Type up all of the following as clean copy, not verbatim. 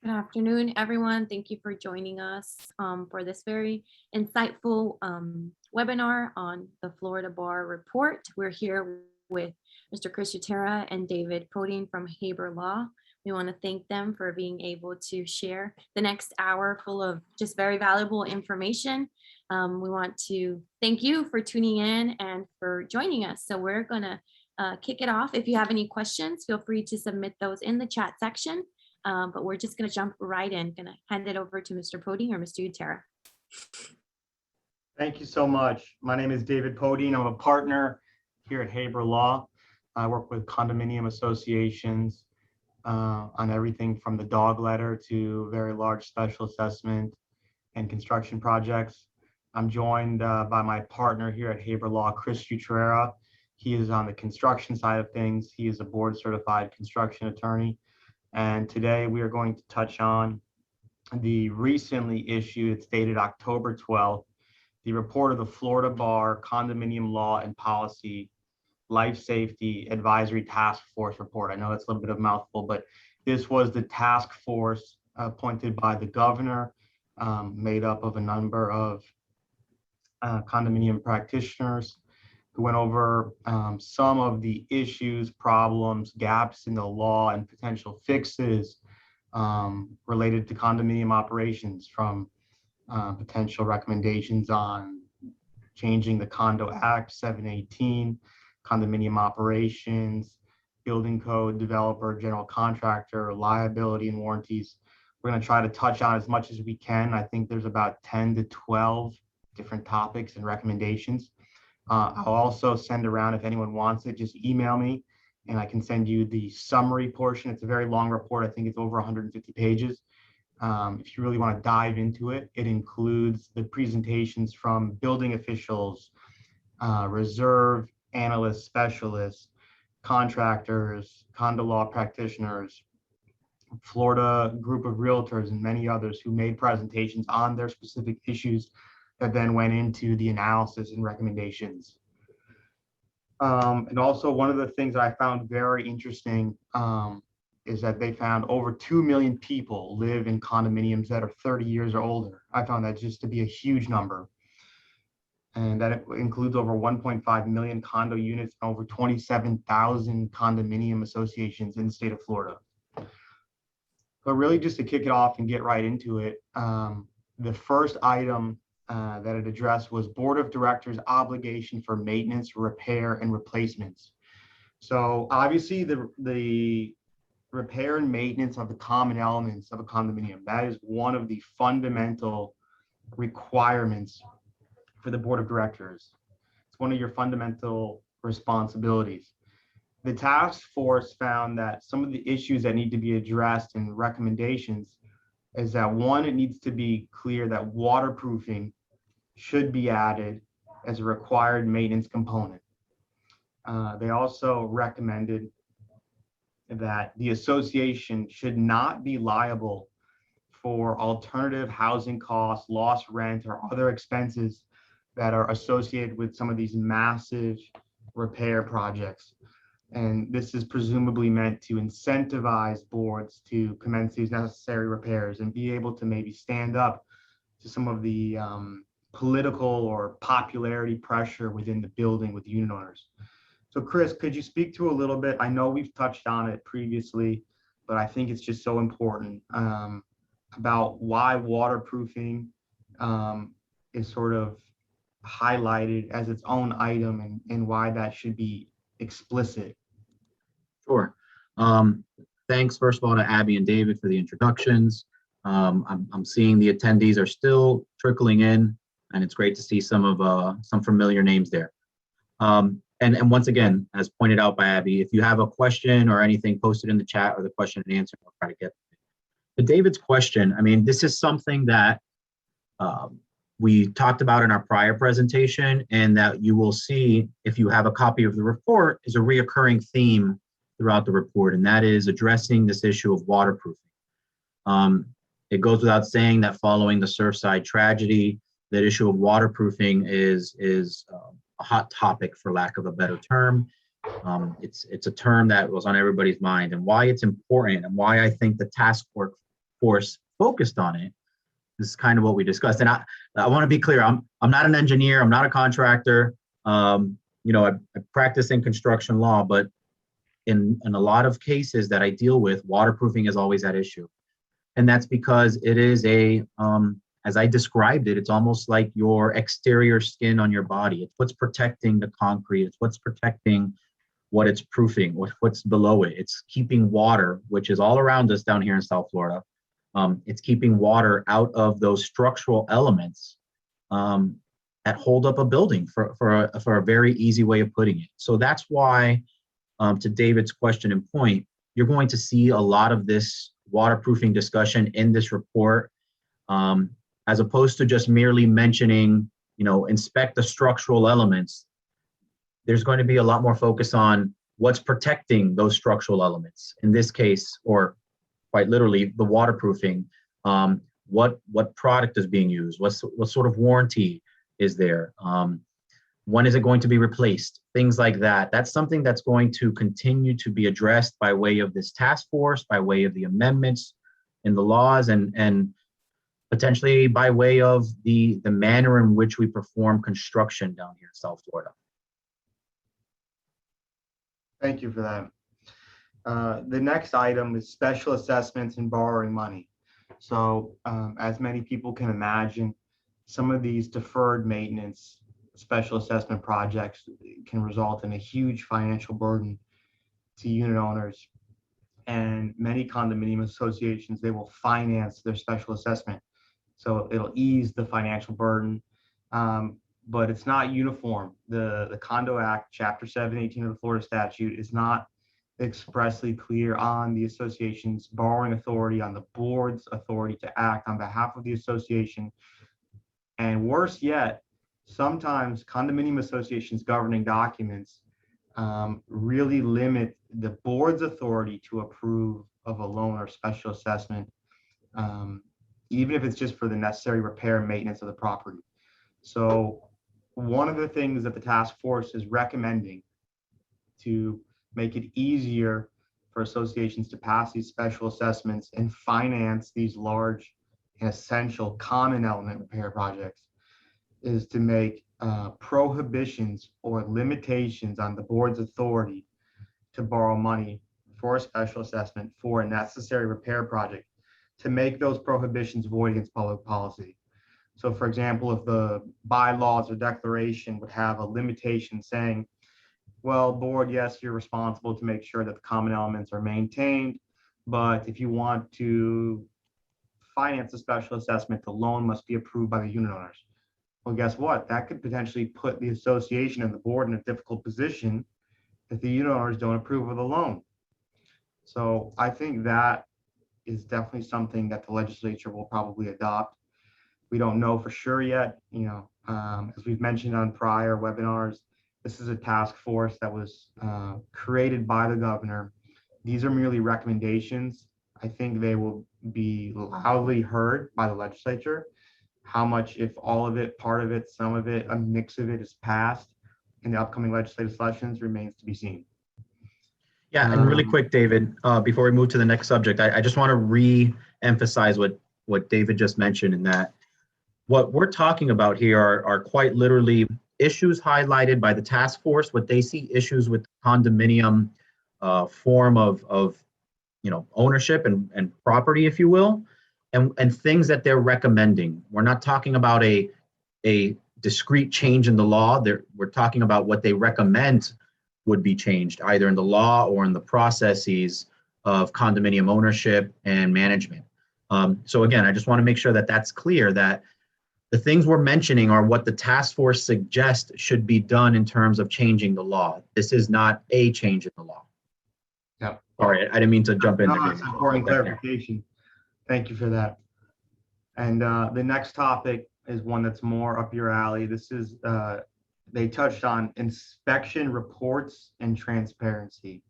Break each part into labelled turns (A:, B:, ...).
A: Good afternoon, everyone. Thank you for joining us for this very insightful webinar on the Florida Bar Report. We're here with Mr. Chris Utera and David Podine from Haber Law. We want to thank them for being able to share the next hour full of just very valuable information. We want to thank you for tuning in and for joining us. So we're going to kick it off. If you have any questions, feel free to submit those in the chat section. But we're just going to jump right in. Going to hand it over to Mr. Podine or Mr. Utera.
B: Thank you so much. My name is David Podine. I'm a partner here at Haber Law. I work with condominium associations on everything from the dog letter to very large special assessment and construction projects. I'm joined by my partner here at Haber Law, Chris Utera. He is on the construction side of things. He is a board certified construction attorney. And today we are going to touch on the recently issued, it's dated October 12th, the report of the Florida Bar Condominium Law and Policy Life Safety Advisory Task Force report. I know that's a little bit of a mouthful, but this was the task force appointed by the governor, made up of a number of condominium practitioners who went over some of the issues, problems, gaps in the law, and potential fixes related to condominium operations, from potential recommendations on changing the Condo Act 718, condominium operations, building code, developer, general contractor, liability and warranties. We're going to try to touch on as much as we can. I think there's about 10 to 12 different topics and recommendations. I'll also send around, if anyone wants it, just email me and I can send you the summary portion. It's a very long report. I think it's over 150 pages. If you really want to dive into it, it includes the presentations from building officials, reserve analysts, specialists, contractors, condo law practitioners, Florida group of realtors, and many others who made presentations on their specific issues that then went into the analysis and recommendations. And also, one of the things that I found very interesting is that they found over 2 million people live in condominiums that are 30 years or older. I found that just to be a huge number. And that it includes over 1.5 million condo units and over 27,000 condominium associations in the state of Florida. But really, just to kick it off and get right into it, the first item that it addressed was Board of Directors' obligation for maintenance, repair, and replacements. So obviously the repair and maintenance of the common elements of a condominium, that is one of the fundamental requirements for the Board of Directors. It's one of your fundamental responsibilities. The task force found that some of the issues that need to be addressed and recommendations is that, one, it needs to be clear that waterproofing should be added as a required maintenance component. They also recommended that the association should not be liable for alternative housing costs, lost rent, or other expenses that are associated with some of these massive repair projects. And this is presumably meant to incentivize boards to commence these necessary repairs and be able to maybe stand up to some of the political or popularity pressure within the building with unit owners. So Chris, could you speak to a little bit, I know we've touched on it previously, but I think it's just so important, about why waterproofing is sort of highlighted as its own item and why that should be explicit.
C: Sure. Thanks, first of all, to Abby and David for the introductions. I'm seeing the attendees are still trickling in, and it's great to see some familiar names there. And once again, as pointed out by Abby, if you have a question or anything, posted in the chat or the question and answer, we'll try to get to David's question. I mean, this is something that we talked about in our prior presentation, and that you will see if you have a copy of the report is a reoccurring theme throughout the report, and that is addressing this issue of waterproofing. It goes without saying that following the Surfside tragedy, that issue of waterproofing is a hot topic, for lack of a better term. It's a term that was on everybody's mind, and why it's important, and why I think the task force focused on it, this is kind of what we discussed. And I want to be clear, I'm not an engineer, I'm not a contractor. I practice in construction law, but in a lot of cases that I deal with, waterproofing is always at issue. And that's because it is as I described it, it's almost like your exterior skin on your body. It's what's protecting the concrete. It's what's protecting what it's proofing, what's below it. It's keeping water, which is all around us down here in South Florida. It's keeping water out of those structural elements that hold up a building for a very easy way of putting it. So that's why, to David's question and point, you're going to see a lot of this waterproofing discussion in this report, as opposed to just merely mentioning, inspect the structural elements. There's going to be a lot more focus on what's protecting those structural elements. In this case, or quite literally, the waterproofing. What product is being used? What sort of warranty is there? When is it going to be replaced? Things like that. That's something that's going to continue to be addressed by way of this task force, by way of the amendments in the laws, and potentially by way of the manner in which we perform construction down here in South Florida.
B: Thank you for that. The next item is special assessments and borrowing money. So as many people can imagine, some of these deferred maintenance special assessment projects can result in a huge financial burden to unit owners. And many condominium associations, they will finance their special assessment. So it'll ease the financial burden, but it's not uniform. The Condo Act, Chapter 718 of the Florida Statute is not expressly clear on the association's borrowing authority, on the board's authority to act on behalf of the association. And worse yet, sometimes condominium associations governing documents really limit the board's authority to approve of a loan or special assessment, even if it's just for the necessary repair and maintenance of the property. So one of the things that the task force is recommending to make it easier for associations to pass these special assessments and finance these large and essential common element repair projects is to make prohibitions or limitations on the board's authority to borrow money for a special assessment for a necessary repair project, to make those prohibitions void against public policy. So for example, if the bylaws or declaration would have a limitation saying, well, board, yes, you're responsible to make sure that the common elements are maintained, but if you want to finance a special assessment, the loan must be approved by the unit owners. Well, guess what? That could potentially put the association and the board in a difficult position if the unit owners don't approve of the loan. So I think that is definitely something that the legislature will probably adopt. We don't know for sure yet. As we've mentioned on prior webinars, this is a task force that was created by the governor. These are merely recommendations. I think they will be loudly heard by the legislature. How much, if all of it, part of it, some of it, a mix of it is passed in the upcoming legislative sessions remains to be seen.
C: Yeah, and really quick, David, before we move to the next subject, I just want to re-emphasize what David just mentioned, in that what we're talking about here are quite literally issues highlighted by the task force, what they see issues with condominium form of ownership and property, if you will, and things that they're recommending. We're not talking about a discrete change in the law. We're talking about what they recommend would be changed, either in the law or in the processes of condominium ownership and management. So again, I just want to make sure that that's clear, that the things we're mentioning are what the task force suggests should be done in terms of changing the law. This is not a change in the law.
B: Yeah.
C: Sorry, I didn't mean to jump in there.
B: That's important clarification. Thank you for that. And the next topic is one that's more up your alley. This is, they touched on inspection reports and transparency.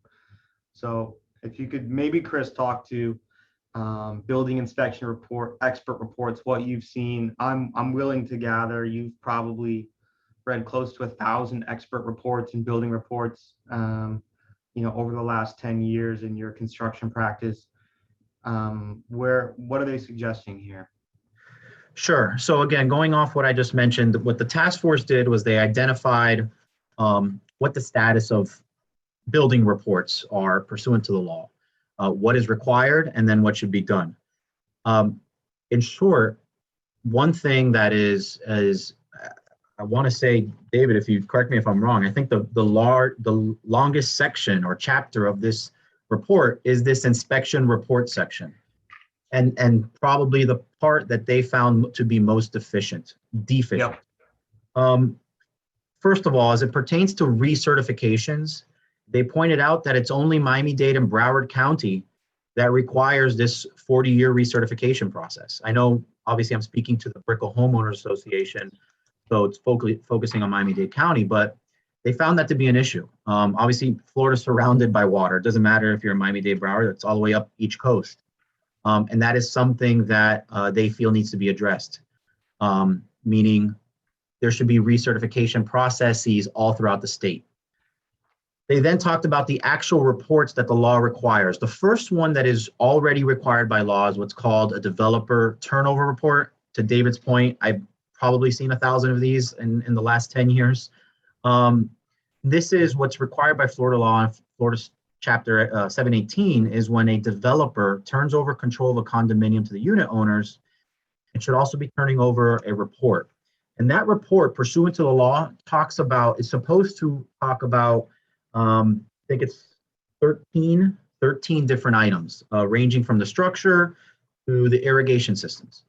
B: So if you could maybe, Chris, talk to building inspection report, expert reports, what you've seen. I'm willing to gather you've probably read close to 1,000 expert reports and building reports, over the last 10 years in your construction practice. what are they suggesting here?
C: Sure. So again, going off what I just mentioned, what the task force did was they identified what the status of building reports are pursuant to the law, what is required, and then what should be done. In short, one thing that is I want to say, David, if you correct me if I'm wrong, I think the longest section or chapter of this report is this inspection report section. And probably the part that they found to be most deficient.
B: Yep.
C: First of all, as it pertains to recertifications, they pointed out that it's only Miami-Dade and Broward County that requires this 40-year recertification process. I know, obviously, I'm speaking to the Brickell Homeowners Association, so it's focusing on Miami-Dade County, but they found that to be an issue. Obviously, Florida's surrounded by water. It doesn't matter if you're in Miami-Dade, Broward, it's all the way up each coast. And that is something that they feel needs to be addressed, meaning there should be recertification processes all throughout the state. They then talked about the actual reports that the law requires. The first one that is already required by law is what's called a developer turnover report. To David's point, I've probably seen 1,000 of these in the last 10 years. This is what's required by Florida law, and Florida Chapter 718 is when a developer turns over control of a condominium to the unit owners, it should also be turning over a report. And that report, pursuant to the law, is supposed to talk about, I think it's 13 different items, ranging from the structure to the irrigation systems.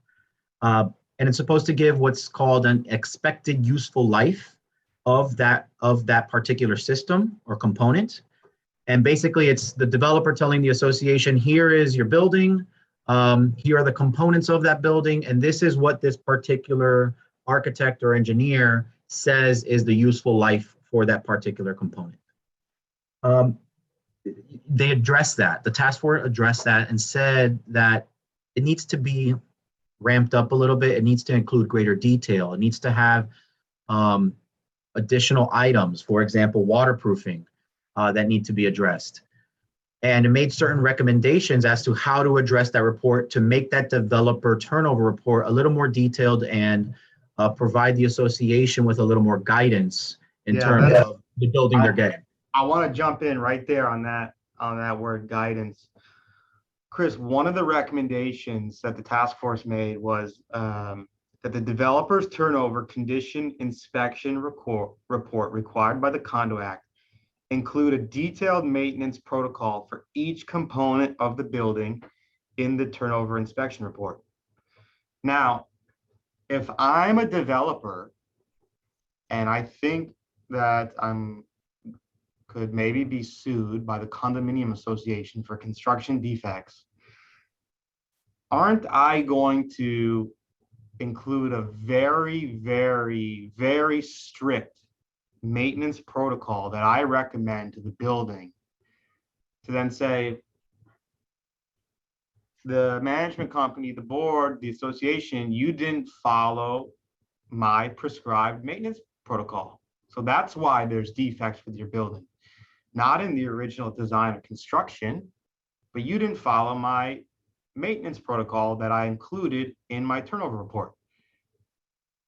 C: And it's supposed to give what's called an expected useful life of that particular system or component. And basically, it's the developer telling the association, here is your building, here are the components of that building, and this is what this particular architect or engineer says is the useful life for that particular component. They addressed that. The task force addressed that and said that it needs to be ramped up a little bit. It needs to include greater detail. It needs to have additional items, for example, waterproofing, that need to be addressed. And it made certain recommendations as to how to address that report to make that developer turnover report a little more detailed and provide the association with a little more guidance in terms of the building they're getting.
B: I want to jump in right there on that word guidance. Chris, one of the recommendations that the task force made was that the developer's turnover condition inspection report required by the Condo Act include a detailed maintenance protocol for each component of the building in the turnover inspection report. Now, if I'm a developer and I think that could maybe be sued by the Condominium Association for construction defects, aren't I going to include a very, very, very strict maintenance protocol that I recommend to the building to then say, the management company, the board, the association, you didn't follow my prescribed maintenance protocol. So that's why there's defects with your building, not in the original design of construction, but you didn't follow my maintenance protocol that I included in my turnover report.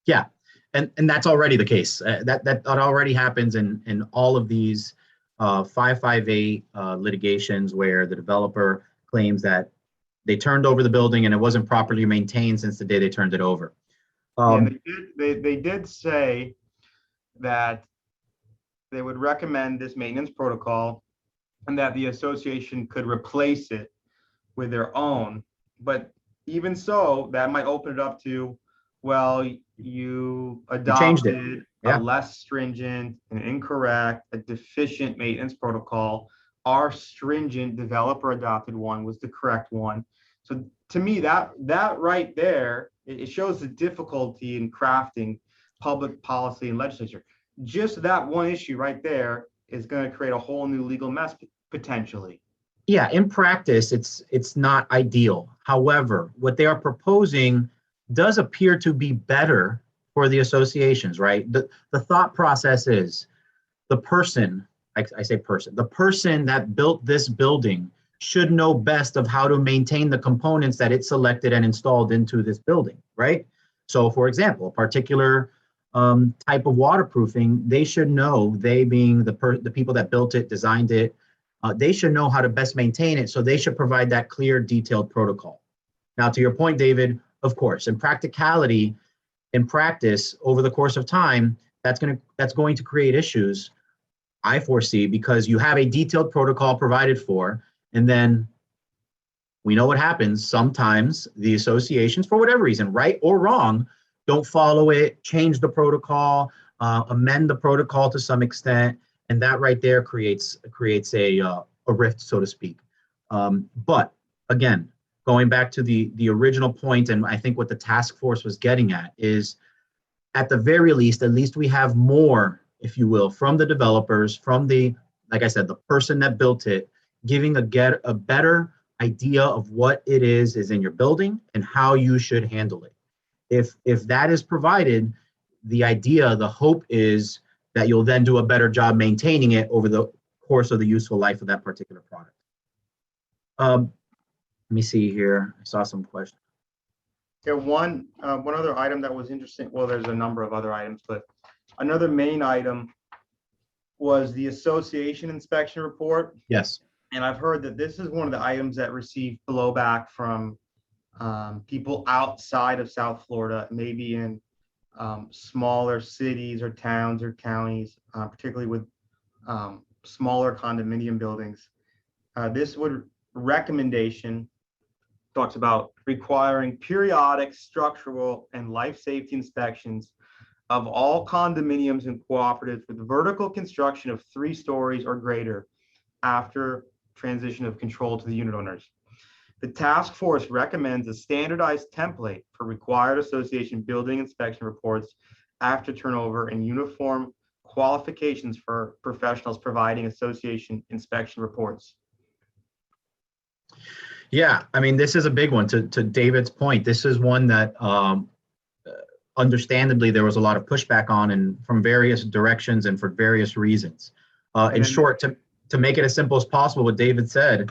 C: Yeah. And that's already the case. That already happens in all of these 558 litigations where the developer claims that they turned over the building and it wasn't properly maintained since the day they turned it over.
B: They did say that they would recommend this maintenance protocol and that the association could replace it with their own. But even so, that might open it up to, well, you adopted a less stringent, an incorrect, a deficient maintenance protocol. Our stringent developer adopted one was the correct one. So to me, that right there, it shows the difficulty in crafting public policy and legislature. Just that one issue right there is going to create a whole new legal mess potentially.
C: Yeah, in practice, it's not ideal. However, what they are proposing does appear to be better for the associations, right? The thought process is the person, I say person, the person that built this building should know best of how to maintain the components that it selected and installed into this building, right? So for example, a particular type of waterproofing, they should know, they being the people that built it, designed it, they should know how to best maintain it. So they should provide that clear, detailed protocol. Now, to your point, David, of course, in practicality, in practice, over the course of time, that's going to create issues, I foresee, because you have a detailed protocol provided for, and then we know what happens. Sometimes the associations, for whatever reason, right or wrong, don't follow it, change the protocol, amend the protocol to some extent, and that right there creates a rift, so to speak. But again, going back to the original point, and I think what the task force was getting at is, at the very least, at least we have more, if you will, from the developers, from the, like I said, the person that built it, giving a better idea of what it is in your building and how you should handle it. If that is provided, the idea, the hope is that you'll then do a better job maintaining it over the course of the useful life of that particular product. Let me see here. I saw some questions.
B: Yeah, one other item that was interesting. Well, there's a number of other items, but another main item was the association inspection report.
C: Yes.
B: And I've heard that this is one of the items that received blowback from people outside of South Florida, maybe in smaller cities or towns or counties, particularly with smaller condominium buildings. This recommendation talks about requiring periodic structural and life safety inspections of all condominiums and cooperatives with vertical construction of 3 stories or greater after transition of control to the unit owners. The task force recommends a standardized template for required association building inspection reports after turnover and uniform qualifications for professionals providing association inspection reports.
C: Yeah, I mean, this is a big one. To David's point, this is one that understandably there was a lot of pushback on, and from various directions and for various reasons. In short, to make it as simple as possible, what David said,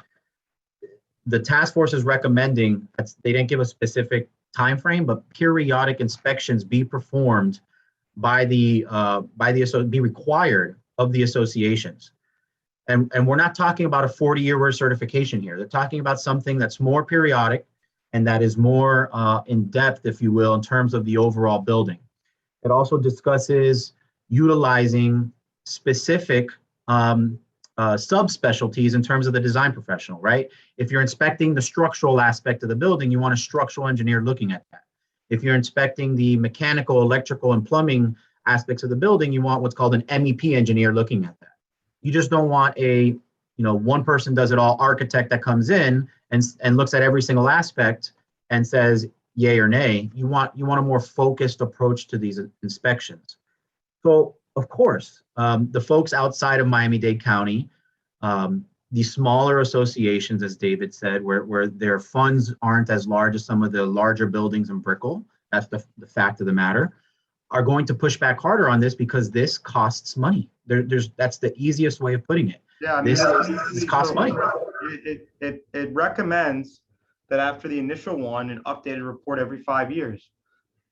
C: the task force is recommending, they didn't give a specific time frame, but periodic inspections be performed be required of the associations. And we're not talking about a 40-year certification here. They're talking about something that's more periodic and that is more in depth, if you will, in terms of the overall building. It also discusses utilizing specific subspecialties in terms of the design professional, right? If you're inspecting the structural aspect of the building, you want a structural engineer looking at that. If you're inspecting the mechanical, electrical, and plumbing aspects of the building, you want what's called an MEP engineer looking at that. You just don't want a, one person does it all architect that comes in and looks at every single aspect and says yay or nay. You want a more focused approach to these inspections. So of course, the folks outside of Miami-Dade County, the smaller associations, as David said, where their funds aren't as large as some of the larger buildings in Brickell, that's the fact of the matter, are going to push back harder on this because this costs money. That's the easiest way of putting it.
B: Yeah, I mean,
C: this costs money.
B: It recommends that after the initial one, an updated report every 5 years.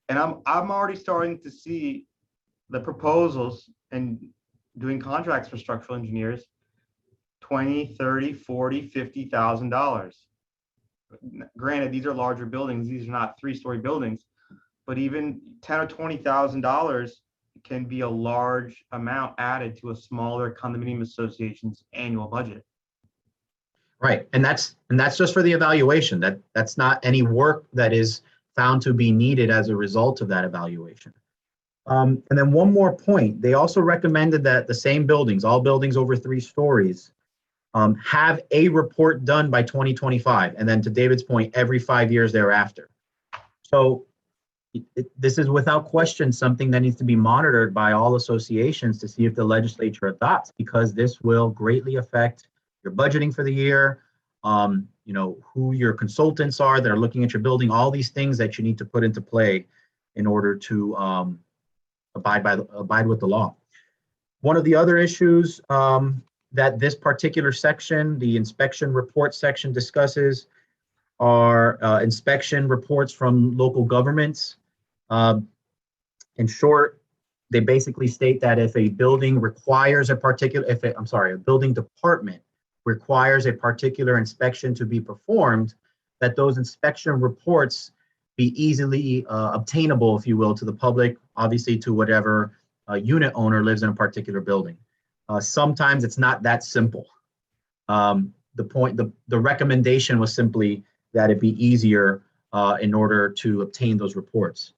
B: And I'm already starting to see the proposals and doing contracts for structural engineers, $20,000, $30,000, $40,000, $50,000. Granted, these are larger buildings. These are not 3-story buildings, but even $10,000 or $20,000 can be a large amount added to a smaller condominium association's annual budget.
C: Right, and that's just for the evaluation. That's not any work that is found to be needed as a result of that evaluation. And then one more point, they also recommended that the same buildings, all buildings over 3 stories, have a report done by 2025. And then to David's point, every 5 years thereafter. So this is without question something that needs to be monitored by all associations to see if the legislature adopts, because this will greatly affect your budgeting for the year, who your consultants are that are looking at your building, all these things that you need to put into play in order to abide with the law. One of the other issues that this particular section, the inspection report section, discusses are inspection reports from local governments. In short, they basically state that if a building requires a particular, a building department requires a particular inspection to be performed, that those inspection reports be easily obtainable, if you will, to the public, obviously to whatever unit owner lives in a particular building. Sometimes it's not that simple. The recommendation was simply that it be easier in order to obtain those reports.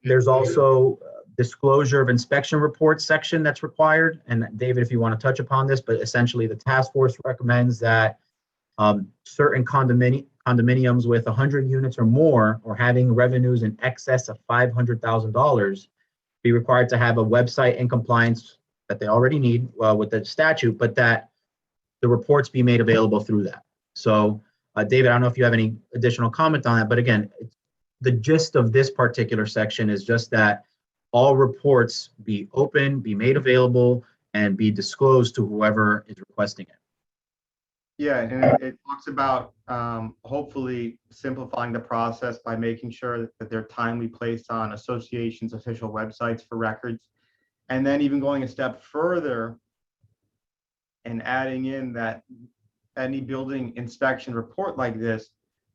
C: There's also disclosure of inspection reports section that's required. And David, if you want to touch upon this, but essentially the task force recommends that certain condominiums with 100 units or more, or having revenues in excess of $500,000, be required to have a website in compliance that they already need with the statute, but that the reports be made available through that. So David, I don't know if you have any additional comment on that, but again, the gist of this particular section is just that all reports be open, be made available, and be disclosed to whoever is requesting it.
B: Yeah, and it talks about hopefully simplifying the process by making sure that they're timely placed on associations' official websites for records. And then even going a step further and adding in that any building inspection report like this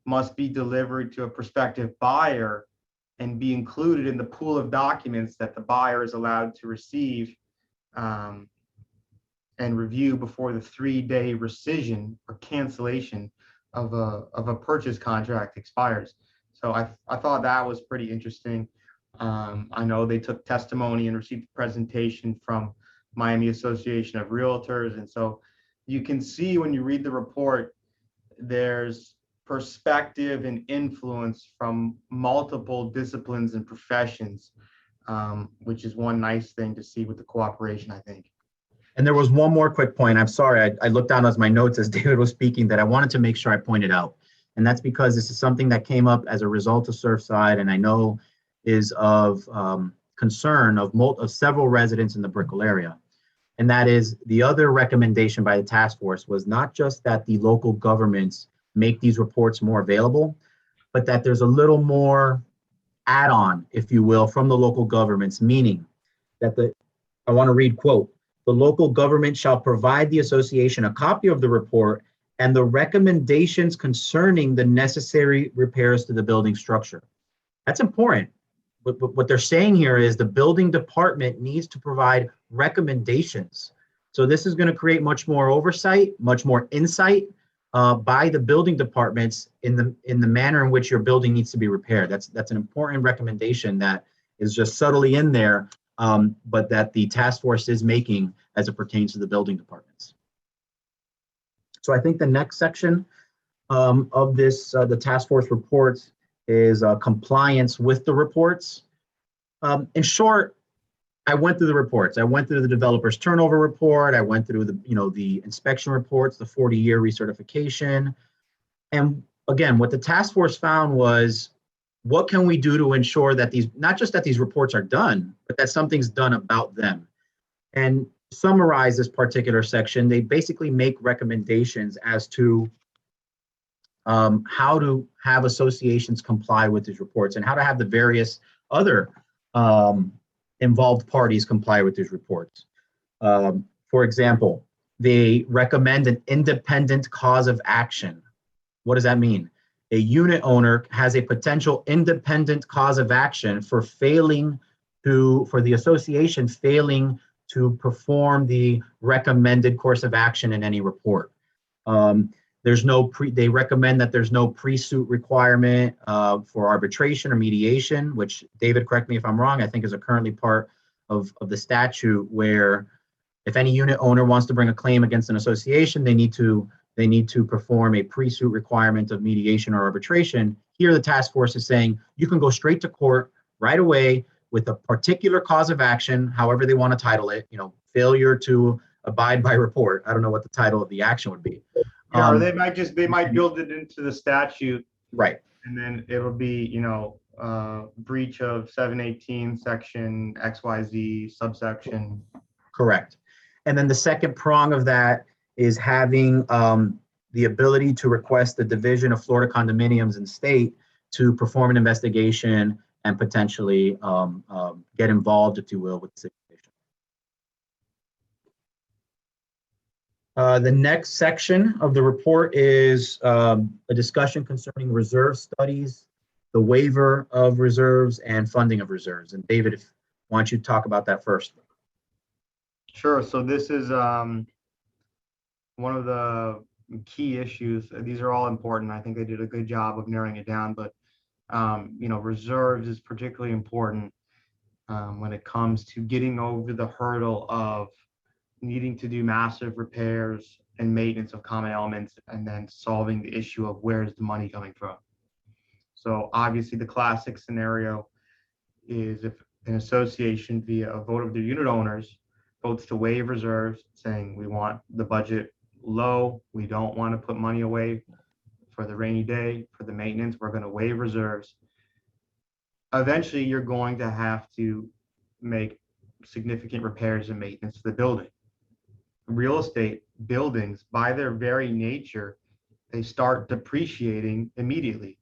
B: must be delivered to a prospective buyer and be included in the pool of documents that the buyer is allowed to receive and review before the 3-day rescission or cancellation of a purchase contract expires. So I thought that was pretty interesting. I know they took testimony and received a presentation from Miami Association of Realtors. And so you can see when you read the report, there's perspective and influence from multiple disciplines and professions, which is one nice thing to see with the cooperation, I think.
C: And there was one more quick point. I'm sorry, I looked down as my notes as David was speaking that I wanted to make sure I pointed out. And that's because this is something that came up as a result of Surfside, and I know is of concern of several residents in the Brickell area. And that is the other recommendation by the task force was not just that the local governments make these reports more available, but that there's a little more add-on, if you will, from the local governments, meaning that I want to read, quote, "The local government shall provide the association a copy of the report and the recommendations concerning the necessary repairs to the building structure." That's important. What they're saying here is the building department needs to provide recommendations. So this is going to create much more oversight, much more insight by the building departments in the manner in which your building needs to be repaired. That's an important recommendation that is just subtly in there, but that the task force is making as it pertains to the building departments. So I think the next section of this, the task force reports, is compliance with the reports. In short, I went through the reports. I went through the developer's turnover report. I went through the inspection reports, the 40-year recertification. And again, what the task force found was, what can we do to ensure that not just that these reports are done, but that something's done about them? And summarize this particular section, they basically make recommendations as to how to have associations comply with these reports and how to have the various other involved parties comply with these reports. For example, they recommend an independent cause of action. What does that mean? A unit owner has a potential independent cause of action for the association failing to perform the recommended course of action in any report. They recommend that there's no pre-suit requirement for arbitration or mediation, which, David, correct me if I'm wrong, I think is currently part of the statute, where if any unit owner wants to bring a claim against an association, they need to perform a pre-suit requirement of mediation or arbitration. Here, the task force is saying you can go straight to court right away with a particular cause of action, however they want to title it, failure to abide by report. I don't know what the title of the action would be.
B: Yeah, or they might build it into the statute,
C: right?
B: And then it'll be, breach of 718 section XYZ subsection.
C: Correct. And then the second prong of that is having the ability to request the Division of Florida Condominiums and State to perform an investigation and potentially get involved, if you will, with the situation. The next section of the report is a discussion concerning reserve studies, the waiver of reserves, and funding of reserves. And David, why don't you talk about that first?
B: Sure. So this is one of the key issues. These are all important. I think they did a good job of narrowing it down, but reserves is particularly important when it comes to getting over the hurdle of needing to do massive repairs and maintenance of common elements, and then solving the issue of where's the money coming from. So obviously the classic scenario is if an association via a vote of their unit owners votes to waive reserves, saying we want the budget low, we don't want to put money away for the rainy day, for the maintenance, we're going to waive reserves. Eventually you're going to have to make significant repairs and maintenance to the building. Real estate buildings, by their very nature, they start depreciating immediately.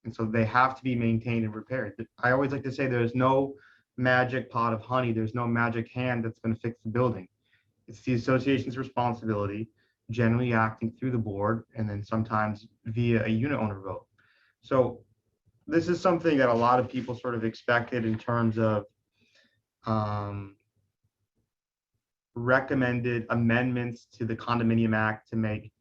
B: And so they have to be maintained and repaired. I always like to say there's no magic pot of honey. There's no magic hand that's going to fix the building. It's the association's responsibility, generally acting through the board, and then sometimes via a unit owner vote. So this is something that a lot of people sort of expected in terms of recommended amendments to the Condominium Act to make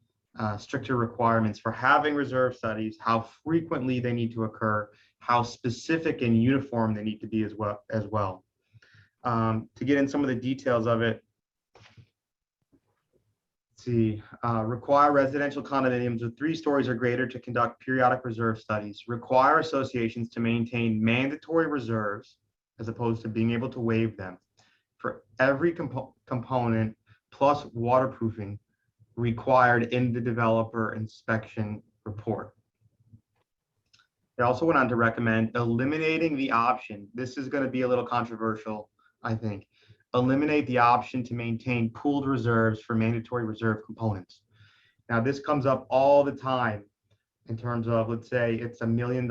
B: stricter requirements for having reserve studies, how frequently they need to occur, how specific and uniform they need to be as well. To get in some of the details of it, let's see, require residential condominiums with 3 stories or greater to conduct periodic reserve studies, require associations to maintain mandatory reserves as opposed to being able to waive them for every component plus waterproofing required in the developer inspection report. They also went on to recommend eliminating the option. This is going to be a little controversial, I think. Eliminate the option to maintain pooled reserves for mandatory reserve components. Now, this comes up all the time in terms of, let's say it's $1 million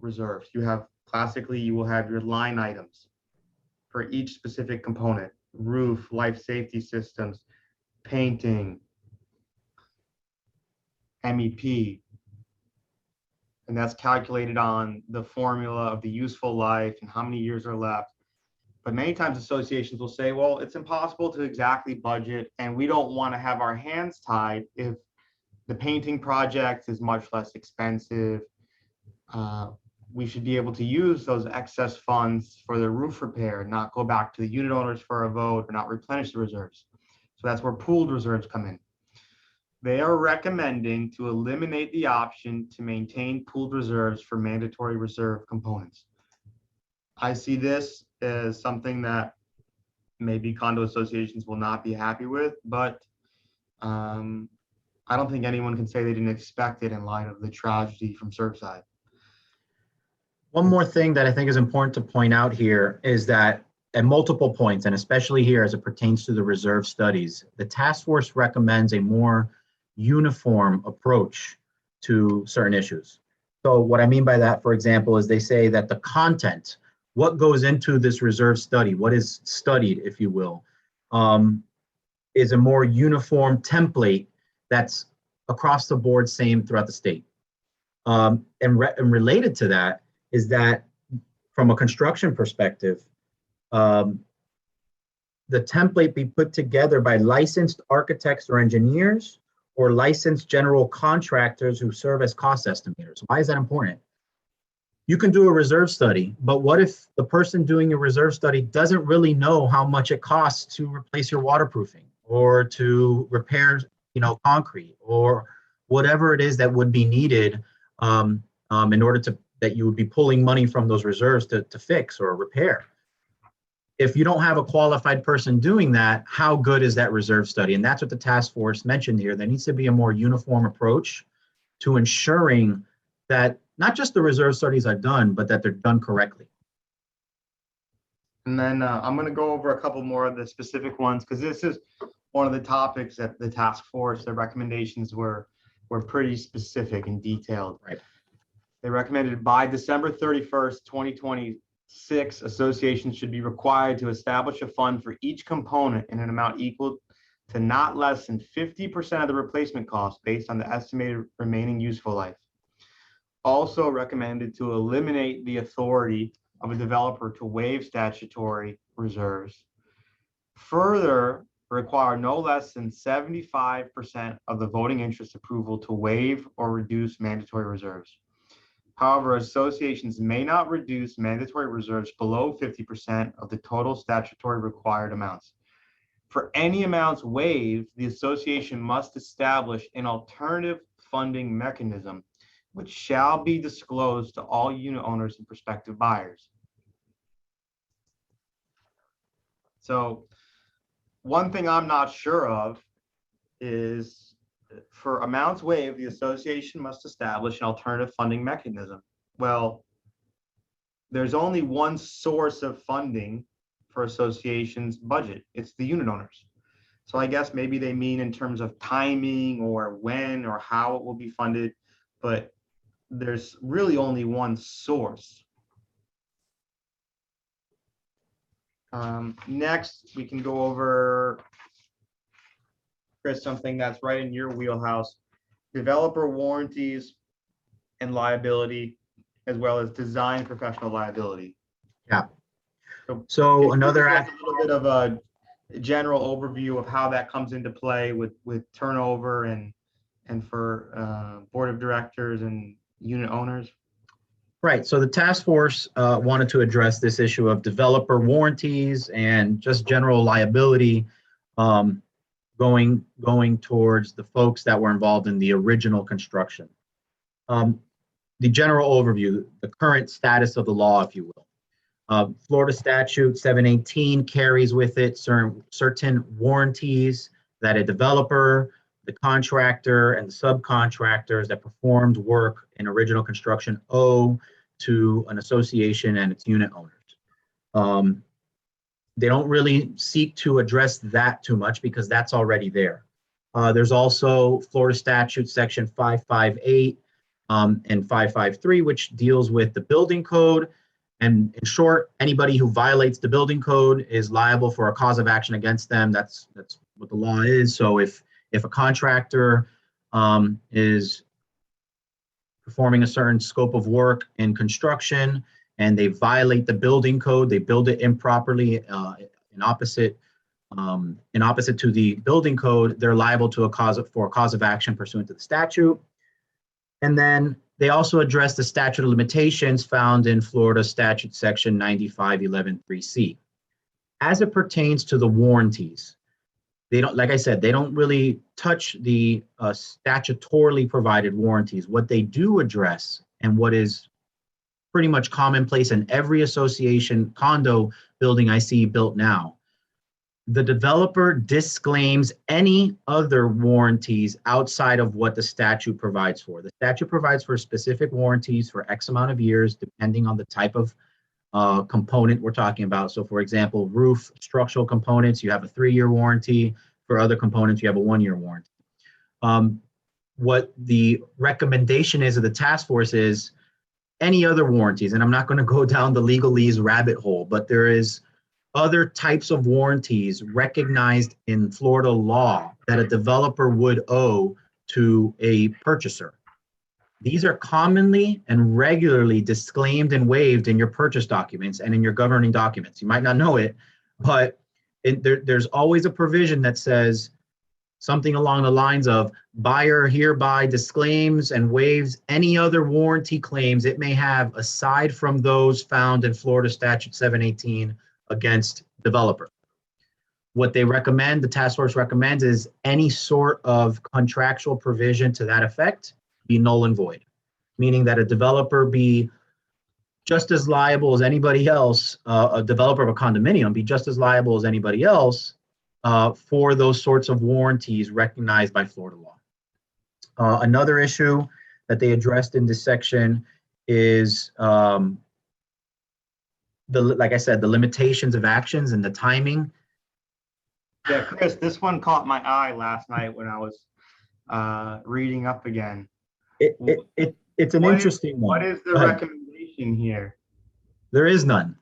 B: reserve. You have, classically, you will have your line items for each specific component: roof, life safety systems, painting, MEP. And that's calculated on the formula of the useful life and how many years are left. But many times associations will say, well, it's impossible to exactly budget, and we don't want to have our hands tied if the painting project is much less expensive. We should be able to use those excess funds for the roof repair, not go back to the unit owners for a vote, or not replenish the reserves. So that's where pooled reserves come in. They are recommending to eliminate the option to maintain pooled reserves for mandatory reserve components. I see this as something that maybe condo associations will not be happy with, but I don't think anyone can say they didn't expect it in light of the tragedy from Surfside.
C: One more thing that I think is important to point out here is that at multiple points, and especially here as it pertains to the reserve studies, the task force recommends a more uniform approach to certain issues. So what I mean by that, for example, is they say that the content, what goes into this reserve study, what is studied, if you will, is a more uniform template that's across the board, same throughout the state. And related to that is that from a construction perspective, the template be put together by licensed architects or engineers or licensed general contractors who serve as cost estimators. Why is that important? You can do a reserve study, but what if the person doing a reserve study doesn't really know how much it costs to replace your waterproofing or to repair, concrete or whatever it is that would be needed in order that you would be pulling money from those reserves to fix or repair. If you don't have a qualified person doing that, how good is that reserve study? And that's what the task force mentioned here. There needs to be a more uniform approach to ensuring that not just the reserve studies are done, but that they're done correctly.
B: And then I'm going to go over a couple more of the specific ones because this is one of the topics that the task force, the recommendations were pretty specific and detailed.
C: Right.
B: They recommended by December 31st, 2026, associations should be required to establish a fund for each component in an amount equal to not less than 50% of the replacement cost based on the estimated remaining useful life. Also recommended to eliminate the authority of a developer to waive statutory reserves. Further, require no less than 75% of the voting interest approval to waive or reduce mandatory reserves. However, associations may not reduce mandatory reserves below 50% of the total statutory required amounts. For any amounts waived, the association must establish an alternative funding mechanism, which shall be disclosed to all unit owners and prospective buyers. So one thing I'm not sure of is for amounts waived, the association must establish an alternative funding mechanism. Well, there's only one source of funding for associations' budget. It's the unit owners. So I guess maybe they mean in terms of timing or when or how it will be funded, but there's really only one source. Next, we can go over, Chris, something that's right in your wheelhouse, developer warranties and liability, as well as design professional liability.
C: Yeah.
B: So
C: another
B: a little bit of a general overview of how that comes into play with turnover and for board of directors and unit owners.
C: Right. So the task force wanted to address this issue of developer warranties and just general liability going towards the folks that were involved in the original construction. The general overview, the current status of the law, if you will. Florida Statute 718 carries with it certain warranties that a developer, the contractor, and the subcontractors that performed work in original construction owe to an association and its unit owners. They don't really seek to address that too much because that's already there. There's also Florida Statute Section 558 and 553, which deals with the building code. And in short, anybody who violates the building code is liable for a cause of action against them. That's what the law is. So if a contractor is performing a certain scope of work in construction and they violate the building code, they build it improperly in opposite to the building code, they're liable to for a cause of action pursuant to the statute. And then they also address the statute of limitations found in Florida Statute Section 9511(3)(c). As it pertains to the warranties, they don't, like I said, they don't really touch the statutorily provided warranties. What they do address, and what is pretty much commonplace in every association condo building I see built now, the developer disclaims any other warranties outside of what the statute provides for. The statute provides for specific warranties for X amount of years, depending on the type of component we're talking about. So for example, roof structural components, you have a 3-year warranty. For other components, you have a 1-year warranty. What the recommendation is of the task force is any other warranties, and I'm not going to go down the legalese rabbit hole, but there is other types of warranties recognized in Florida law that a developer would owe to a purchaser. These are commonly and regularly disclaimed and waived in your purchase documents and in your governing documents. You might not know it, but there's always a provision that says something along the lines of buyer hereby disclaims and waives any other warranty claims it may have aside from those found in Florida Statute 718 against developer. What they recommend, the task force recommends, is any sort of contractual provision to that effect be null and void, meaning that a developer be just as liable as anybody else, a developer of a condominium be just as liable as anybody else for those sorts of warranties recognized by Florida law. Another issue that they addressed in this section is like I said, the limitations of actions and the timing.
B: Yeah, Chris, this one caught my eye last night when I was reading up again.
C: It's an interesting
B: What
C: one.
B: is the
C: Go ahead.
B: recommendation here?
C: There is none.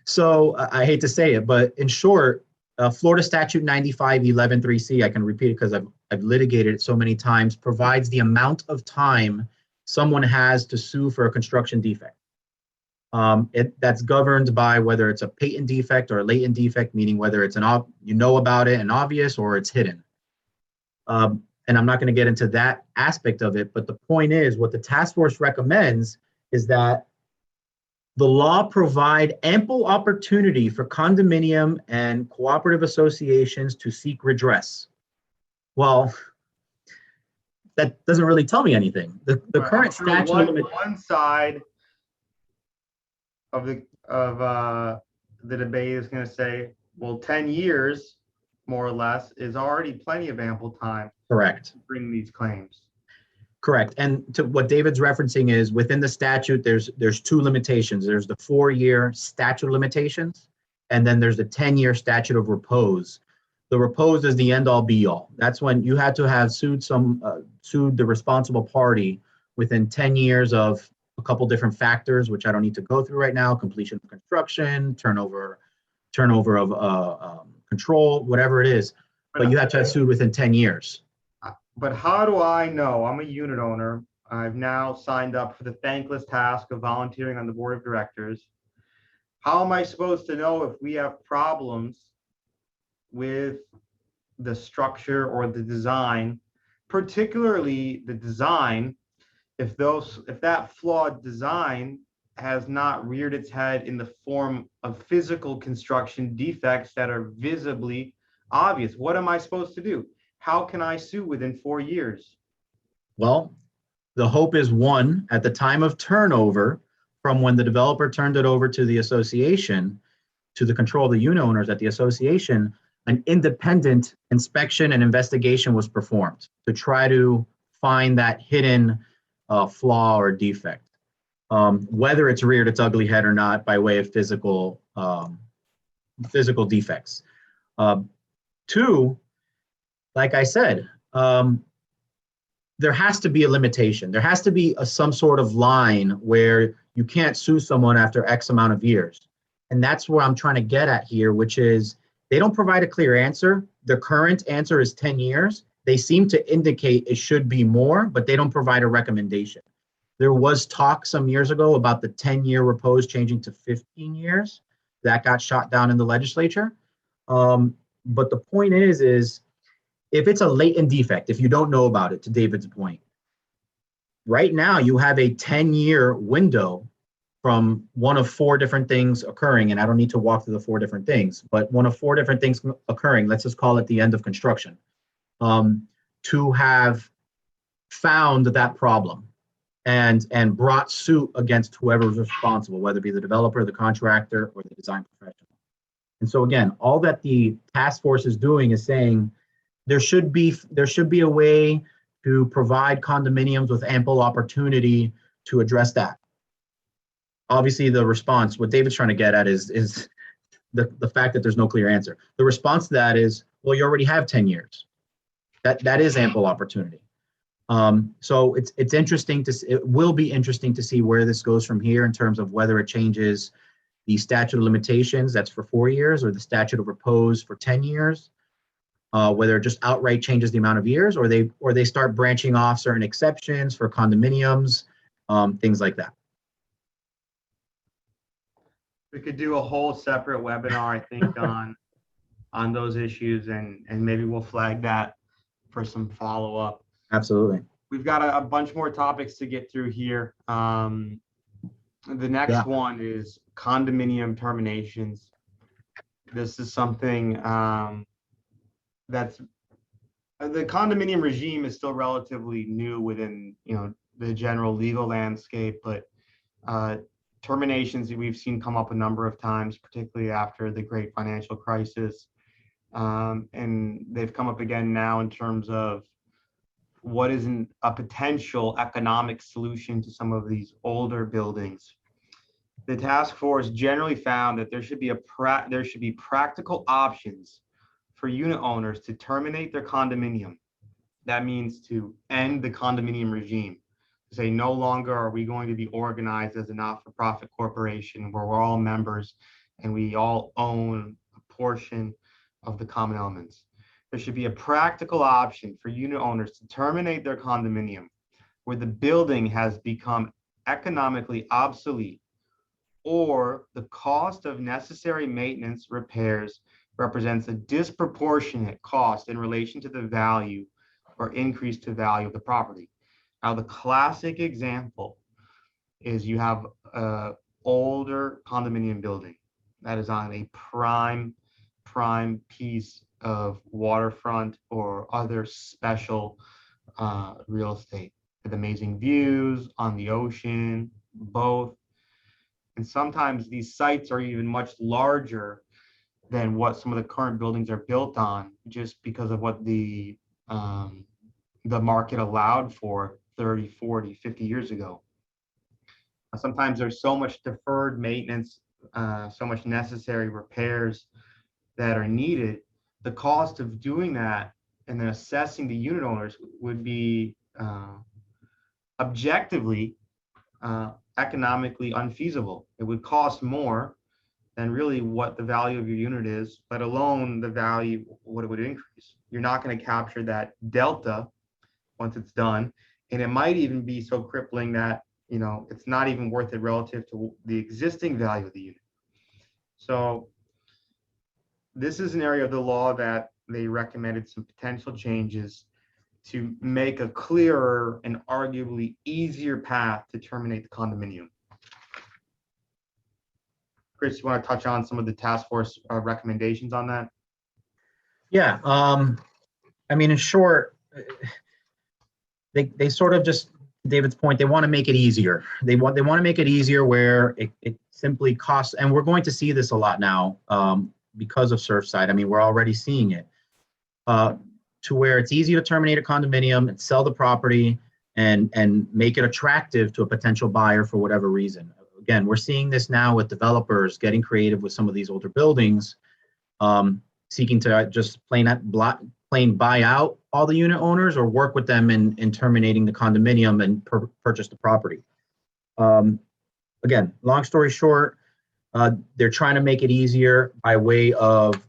C: So I hate to say it, but in short, Florida Statute 95-11-3C, I can repeat it because I've litigated it so many times, provides the amount of time someone has to sue for a construction defect. That's governed by whether it's a patent defect or a latent defect, meaning whether it's you know about it and obvious, or it's hidden. And I'm not going to get into that aspect of it, but the point is, what the task force recommends is that the law provide ample opportunity for condominium and cooperative associations to seek redress. Well, that doesn't really tell me anything. The
B: Right,
C: current
B: I'm sure
C: statute
B: one side of the debate is going to say, well, 10 years, more or less, is already plenty of ample time
C: correct.
B: to bring these claims.
C: Correct. And to what David's referencing is within the statute, there's two limitations. There's the 4-year statute of limitations, and then there's the 10-year statute of repose. The repose is the end all be all. That's when you had to have sued the responsible party within 10 years of a couple different factors, which I don't need to go through right now: completion of construction, turnover of control, whatever it is. But you have to have sued within 10 years.
B: But how do I know? I'm a unit owner. I've now signed up for the thankless task of volunteering on the board of directors. How am I supposed to know if we have problems with the structure or the design, particularly the design, if that flawed design has not reared its head in the form of physical construction defects that are visibly obvious? What am I supposed to do? How can I sue within 4 years?
C: Well, the hope is, one, at the time of turnover, from when the developer turned it over to the association, to the control of the unit owners at the association, an independent inspection and investigation was performed to try to find that hidden flaw or defect, whether it's reared its ugly head or not by way of physical defects. Two, like I said, there has to be a limitation. There has to be some sort of line where you can't sue someone after X amount of years. And that's where I'm trying to get at here, which is they don't provide a clear answer. The current answer is 10 years. They seem to indicate it should be more, but they don't provide a recommendation. There was talk some years ago about the 10-year repose changing to 15 years. That got shot down in the legislature. But the point is if it's a latent defect, if you don't know about it, to David's point, right now you have a 10-year window from one of 4 different things occurring, and I don't need to walk through the 4 different things, but one of 4 different things occurring, let's just call it the end of construction, to have found that problem and brought suit against whoever was responsible, whether it be the developer, the contractor, or the design professional. And so again, all that the task force is doing is saying, there should be a way to provide condominiums with ample opportunity to address that. Obviously, the response, what David's trying to get at is the fact that there's no clear answer. The response to that is, well, you already have 10 years. That is ample opportunity. So it's interesting it will be interesting to see where this goes from here in terms of whether it changes the statute of limitations, that's for 4 years, or the statute of repose for 10 years. Whether it just outright changes the amount of years, or they start branching off certain exceptions for condominiums, things like that.
B: We could do a whole separate webinar, I think, on those issues, and maybe we'll flag that for some follow-up.
C: Absolutely.
B: We've got a bunch more topics to get through here. The next one is condominium terminations. This is something that's the condominium regime is still relatively new within the general legal landscape, but terminations that we've seen come up a number of times, particularly after the great financial crisis, and they've come up again now in terms of what isn't a potential economic solution to some of these older buildings. the task force generally found that there should be practical options for unit owners to terminate their condominium. That means to end the condominium regime. To say no longer are we going to be organized as a not-for-profit corporation where we're all members and we all own a portion of the common elements. There should be a practical option for unit owners to terminate their condominium where the building has become economically obsolete, or the cost of necessary maintenance repairs represents a disproportionate cost in relation to the value or increase to value of the property. Now, the classic example is you have an older condominium building that is on a prime piece of waterfront or other special real estate with amazing views on the ocean, both. And sometimes these sites are even much larger than what some of the current buildings are built on, just because of what the market allowed for 30, 40, 50 years ago. Sometimes there's so much deferred maintenance, so much necessary repairs that are needed. The cost of doing that and then assessing the unit owners would be objectively economically unfeasible. It would cost more than really what the value of your unit is, let alone the value, what it would increase. You're not going to capture that delta once it's done. And it might even be so crippling that, you know, it's not even worth it relative to the existing value of the unit. So this is an area of the law that they recommended some potential changes to make a clearer and arguably easier path to terminate the condominium. Chris, you want to touch on some of the task force recommendations on that?
C: Yeah, I mean, in short, they sort of just, David's point, they want to make it easier. They want to make it easier where it simply costs, and we're going to see this a lot now because of Surfside. I mean, we're already seeing it. To where it's easy to terminate a condominium and sell the property and make it attractive to a potential buyer for whatever reason. Again, we're seeing this now with developers getting creative with some of these older buildings, seeking to just plain buy out all the unit owners or work with them in terminating the condominium and purchase the property. Again, long story short, they're trying to make it easier by way of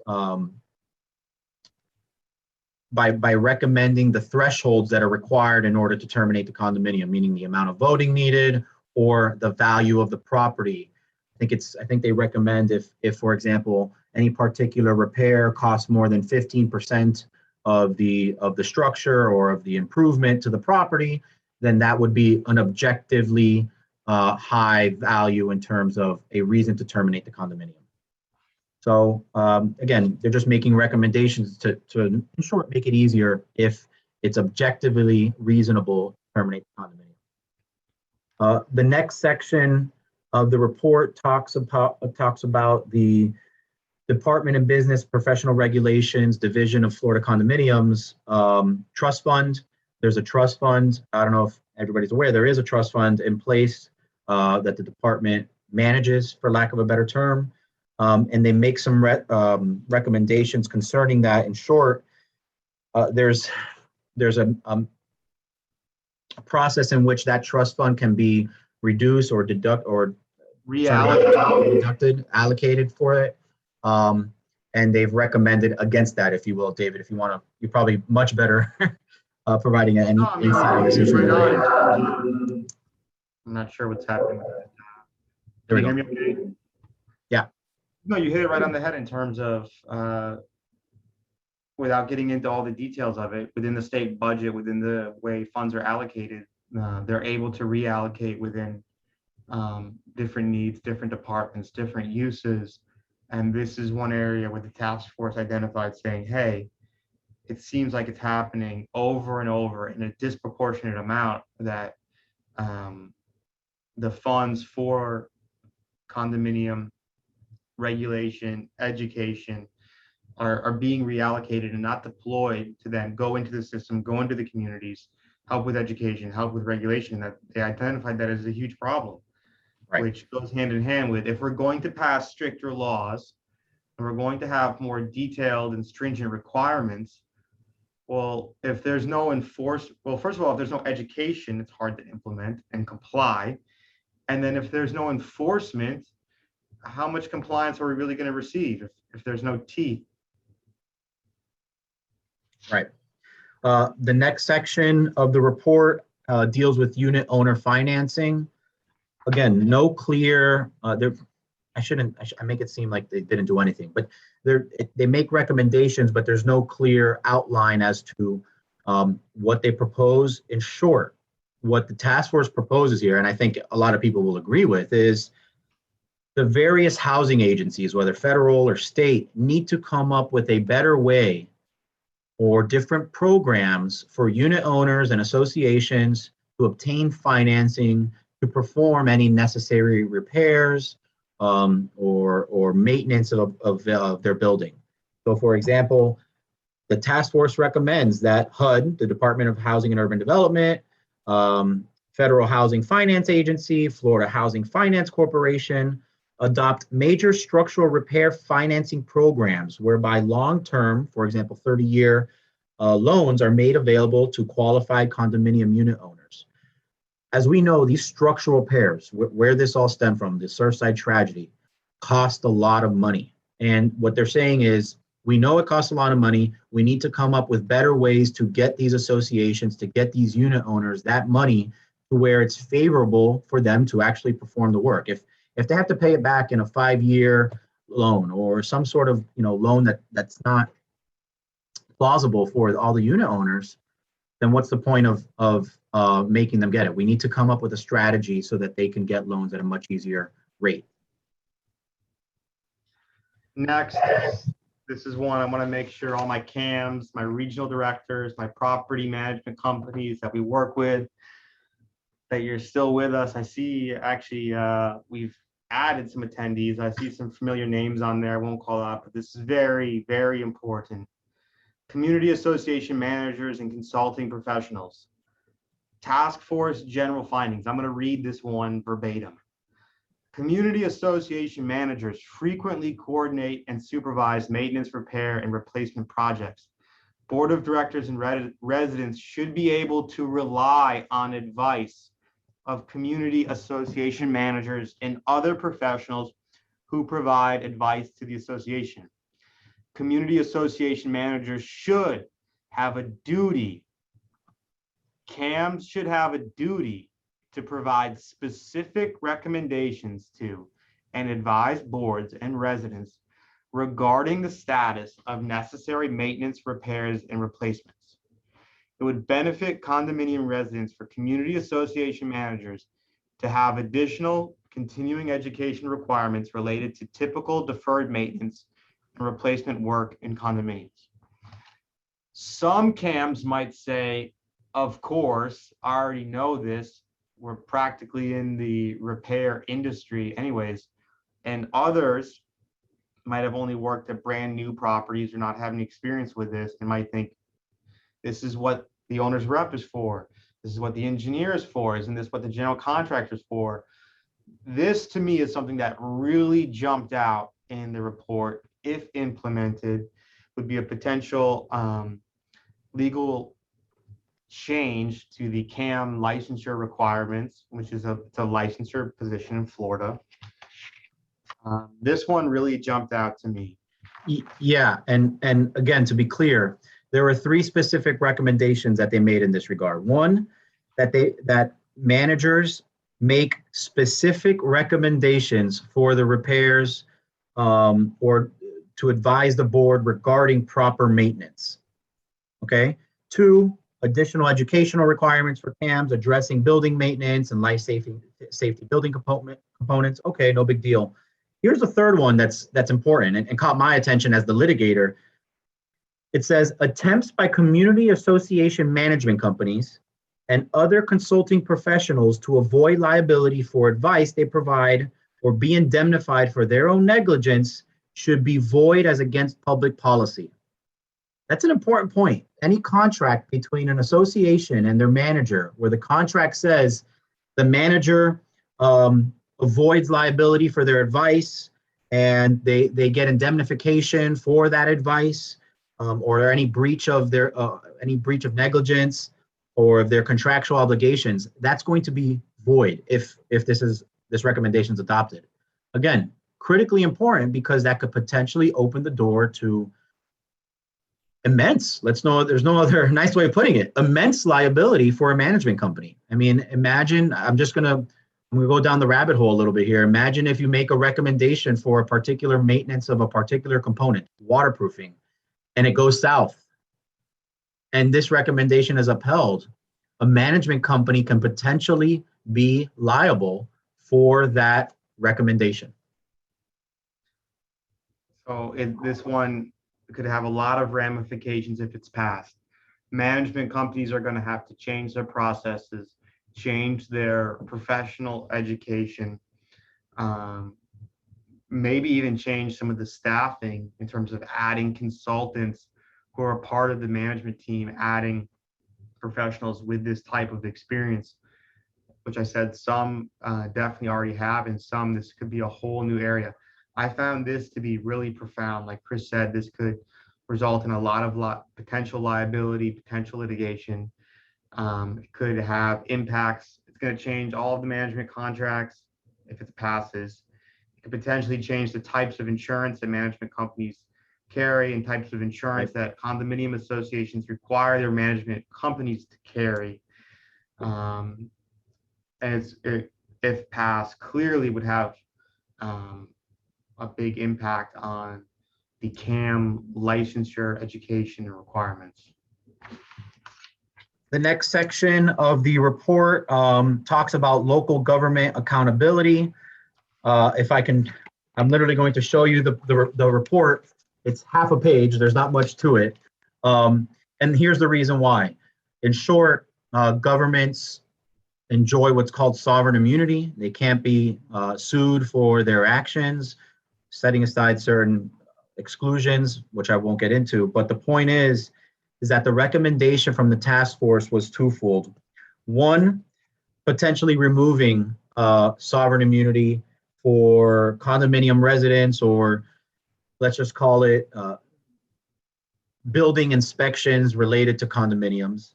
C: by recommending the thresholds that are required in order to terminate the condominium, meaning the amount of voting needed or the value of the property. I think they recommend if for example, any particular repair costs more than 15% of the structure or of the improvement to the property, then that would be an objectively high value in terms of a reason to terminate the condominium. So again, they're just making recommendations to in short, make it easier if it's objectively reasonable to terminate the condominium. The next section of the report talks about the Department of Business Professional Regulations Division of Florida Condominiums trust fund. There's a trust fund. I don't know if everybody's aware, there is a trust fund in place that the department manages, for lack of a better term. And they make some recommendations concerning that. In short, there's a process in which that trust fund can be reduced or allocated for it. And they've recommended against that, if you will, David, if you want to, you're probably much better providing any insight on this issue.
B: I'm not sure what's happening with that.
C: There we
B: Can
C: go.
B: you hear me okay?
C: Yeah.
B: No, you hit it right on the head in terms of, without getting into all the details of it, within the state budget, within the way funds are allocated, they're able to reallocate within different needs, different departments, different uses. And this is one area where the task force identified saying, hey, it seems like it's happening over and over in a disproportionate amount that the funds for condominium regulation, education are being reallocated and not deployed to then go into the system, go into the communities, help with education, help with regulation. That they identified that as a huge problem.
C: Right.
B: which goes hand in hand with, if we're going to pass stricter laws and we're going to have more detailed and stringent requirements, well, if there's no first of all, if there's no education, it's hard to implement and comply. And then if there's no enforcement, how much compliance are we really going to receive if there's no teeth?
C: Right. The next section of the report deals with unit owner financing. Again, no clear, I make it seem like they didn't do anything, but they make recommendations, but there's no clear outline as to what they propose. In short, what the task force proposes here, and I think a lot of people will agree with, is the various housing agencies, whether federal or state, need to come up with a better way or different programs for unit owners and associations to obtain financing to perform any necessary repairs or maintenance of their building. So for example, the task force recommends that HUD, the Department of Housing and Urban Development, Federal Housing Finance Agency, Florida Housing Finance Corporation, adopt major structural repair financing programs whereby long-term, for example, 30-year loans are made available to qualified condominium unit owners. As we know, these structural repairs, where this all stemmed from, the Surfside tragedy, cost a lot of money. And what they're saying is, we know it costs a lot of money. We need to come up with better ways to get these associations, to get these unit owners that money to where it's favorable for them to actually perform the work. If they have to pay it back in a 5-year loan or some sort of loan that's not plausible for all the unit owners, then what's the point of making them get it? We need to come up with a strategy so that they can get loans at a much easier rate.
B: Next, this is one I want to make sure all my CAMs, my regional directors, my property management companies that we work with, that you're still with us. I see actually we've added some attendees. I see some familiar names on there. I won't call out, but this is very, very important. Community association managers and consulting professionals. Task force general findings. I'm going to read this one verbatim. Community association managers frequently coordinate and supervise maintenance, repair, and replacement projects. Board of directors and residents should be able to rely on advice of community association managers and other professionals who provide advice to the association. Community association managers should have a duty, CAMs should have a duty to provide specific recommendations to and advise boards and residents regarding the status of necessary maintenance, repairs, and replacements. It would benefit condominium residents for community association managers to have additional continuing education requirements related to typical deferred maintenance and replacement work in condominiums. Some CAMs might say, of course, I already know this. We're practically in the repair industry anyways. And others might have only worked at brand new properties or not have any experience with this and might think this is what the owner's rep is for. This is what the engineer is for. Isn't this what the general contractor is for? This to me is something that really jumped out in the report. If implemented, would be a potential legal change to the CAM licensure requirements, which is it's a licensure position in Florida. This one really jumped out to me.
C: Yeah, and again, to be clear, there were 3 specific recommendations that they made in this regard. One, that managers make specific recommendations for the repairs or to advise the board regarding proper maintenance. Okay. 2, additional educational requirements for CAMs addressing building maintenance and life safety building components. Okay, no big deal. Here's the 3rd one that's important and caught my attention as the litigator. It says attempts by community association management companies and other consulting professionals to avoid liability for advice they provide or be indemnified for their own negligence should be void as against public policy. That's an important point. Any contract between an association and their manager where the contract says the manager avoids liability for their advice, and they get indemnification for that advice, or any breach of negligence or of their contractual obligations, that's going to be void if this recommendation is adopted. Again, critically important because that could potentially open the door to there's no other nice way of putting it, immense liability for a management company. I mean, imagine, I'm going to go down the rabbit hole a little bit here. Imagine if you make a recommendation for a particular maintenance of a particular component, waterproofing, and it goes south, and this recommendation is upheld. A management company can potentially be liable for that recommendation.
B: So this one could have a lot of ramifications if it's passed. Management companies are going to have to change their processes, change their professional education, maybe even change some of the staffing in terms of adding consultants who are part of the management team, adding professionals with this type of experience, which I said some definitely already have, and some this could be a whole new area. I found this to be really profound. Like Chris said, this could result in a lot of potential liability, potential litigation. It could have impacts. It's going to change all of the management contracts if it passes. It could potentially change the types of insurance that management companies carry and types of insurance that condominium associations require their management companies to carry. And if passed, clearly would have a big impact on the CAM licensure education and requirements.
C: The next section of the report talks about local government accountability. I'm literally going to show you the report. It's half a page. There's not much to it. And here's the reason why. In short, governments enjoy what's called sovereign immunity. They can't be sued for their actions, setting aside certain exclusions, which I won't get into. But the point is that the recommendation from the task force was twofold. One, potentially removing sovereign immunity for condominium residents, or let's just call it building inspections related to condominiums.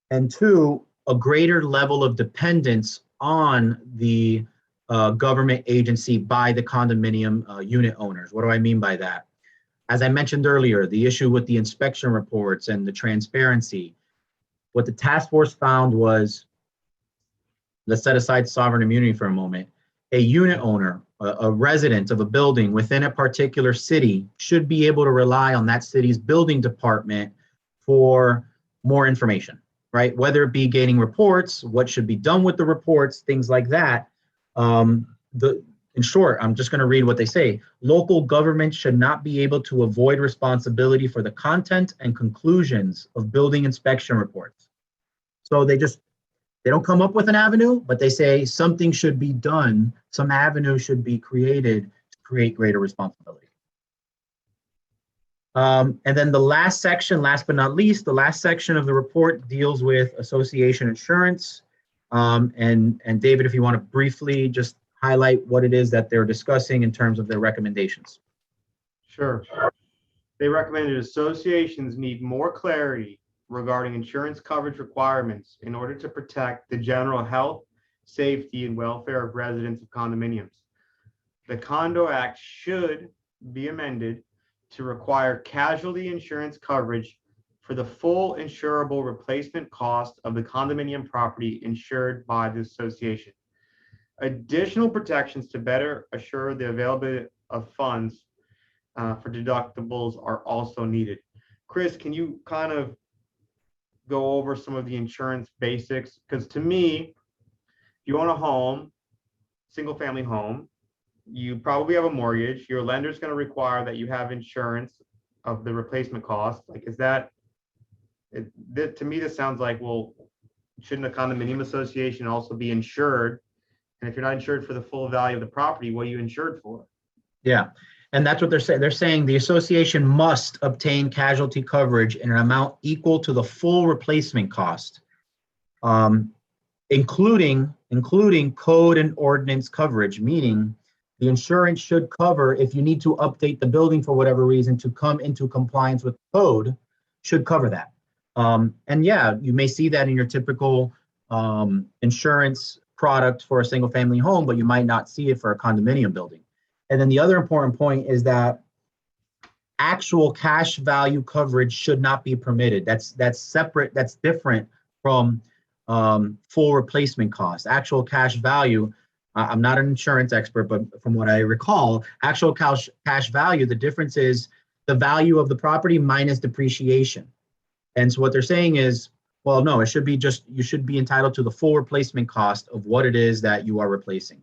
C: And two, a greater level of dependence on the government agency by the condominium unit owners. What do I mean by that? As I mentioned earlier, the issue with the inspection reports and the transparency. What the task force found was, let's set aside sovereign immunity for a moment, a unit owner, a resident of a building within a particular city should be able to rely on that city's building department for more information, right? Whether it be gaining reports, what should be done with the reports, things like that. In short, I'm just going to read what they say. Local government should not be able to avoid responsibility for the content and conclusions of building inspection reports. So they don't come up with an avenue, but they say something should be done. Some avenue should be created to create greater responsibility. And then the last section, last but not least, the last section of the report deals with association insurance. And David, if you want to briefly just highlight what it is that they're discussing in terms of their recommendations.
B: Sure. They recommended associations need more clarity regarding insurance coverage requirements in order to protect the general health, safety, and welfare of residents of condominiums. The Condo Act should be amended to require casualty insurance coverage for the full insurable replacement cost of the condominium property insured by the association. Additional protections to better assure the availability of funds for deductibles are also needed. Chris, can you kind of go over some of the insurance basics? Because to me, if you own a home, single family home, you probably have a mortgage, your lender's going to require that you have insurance of the replacement cost. Like, is that, to me, this sounds like, well, shouldn't a condominium association also be insured? And if you're not insured for the full value of the property, what are you insured for?
C: Yeah, and that's what they're saying. They're saying the association must obtain casualty coverage in an amount equal to the full replacement cost. including code and ordinance coverage, meaning the insurance should cover if you need to update the building for whatever reason to come into compliance with code, should cover that. And yeah, you may see that in your typical insurance product for a single family home, but you might not see it for a condominium building. And then the other important point is that actual cash value coverage should not be permitted. That's separate, that's different from full replacement cost. Actual cash value, I'm not an insurance expert, but from what I recall, actual cash value, the difference is the value of the property minus depreciation. And so what they're saying is, well, no, it should be just, you should be entitled to the full replacement cost of what it is that you are replacing.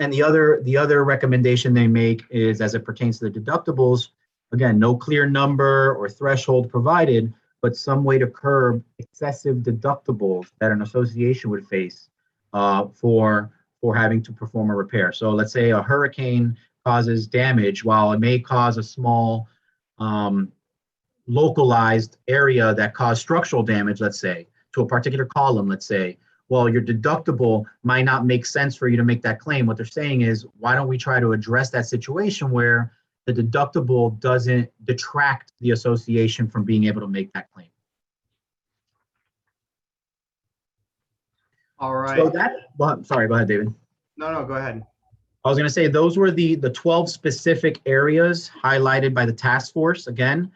C: And the other recommendation they make is, as it pertains to the deductibles, again, no clear number or threshold provided, but some way to curb excessive deductibles that an association would face for having to perform a repair. So let's say a hurricane causes damage. While it may cause a small localized area that caused structural damage, let's say, to a particular column, let's say, well, your deductible might not make sense for you to make that claim. What they're saying is, why don't we try to address that situation where the deductible doesn't detract the association from being able to make that claim?
B: All right.
C: So that, well, sorry, go ahead, David.
B: No, go ahead.
C: I was going to say those were the 12 specific areas highlighted by the task force. Again,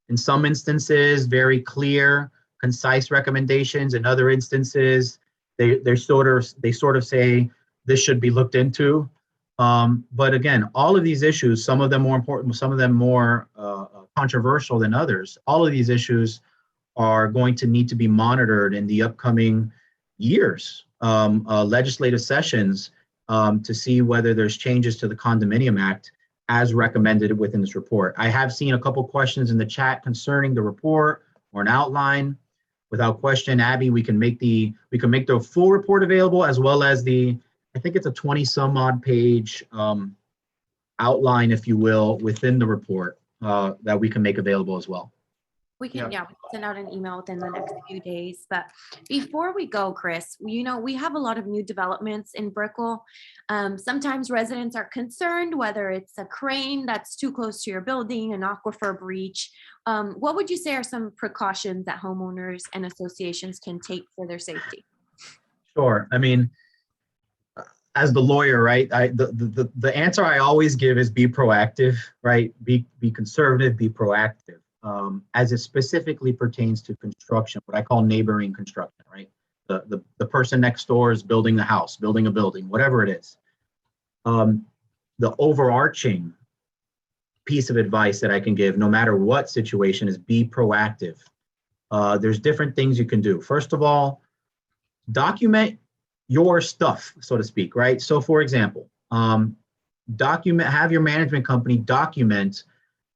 C: in some instances, very clear, concise recommendations. In other instances, they sort of say this should be looked into. But again, all of these issues, some of them more important, some of them more controversial than others, all of these issues are going to need to be monitored in the upcoming years, legislative sessions, to see whether there's changes to the Condominium Act as recommended within this report. I have seen a couple questions in the chat concerning the report or an outline. Without question, Abby, we can make the full report available, as well as I think it's a 20 some odd page outline, if you will, within the report that we can make available as well.
A: We can, we can send out an email within the next few days. But before we go, Chris, we have a lot of new developments in Brickell. Sometimes residents are concerned whether it's a crane that's too close to your building, an aquifer breach. What would you say are some precautions that homeowners and associations can take for their safety?
C: Sure. I mean, as the lawyer, right, the answer I always give is be proactive, right? Be conservative, be proactive. As it specifically pertains to construction, what I call neighboring construction, right? The person next door is building the house, building a building, whatever it is. The overarching piece of advice that I can give, no matter what situation, is be proactive. There's different things you can do. First of all, document your stuff, so to speak, right? So for example, have your management company document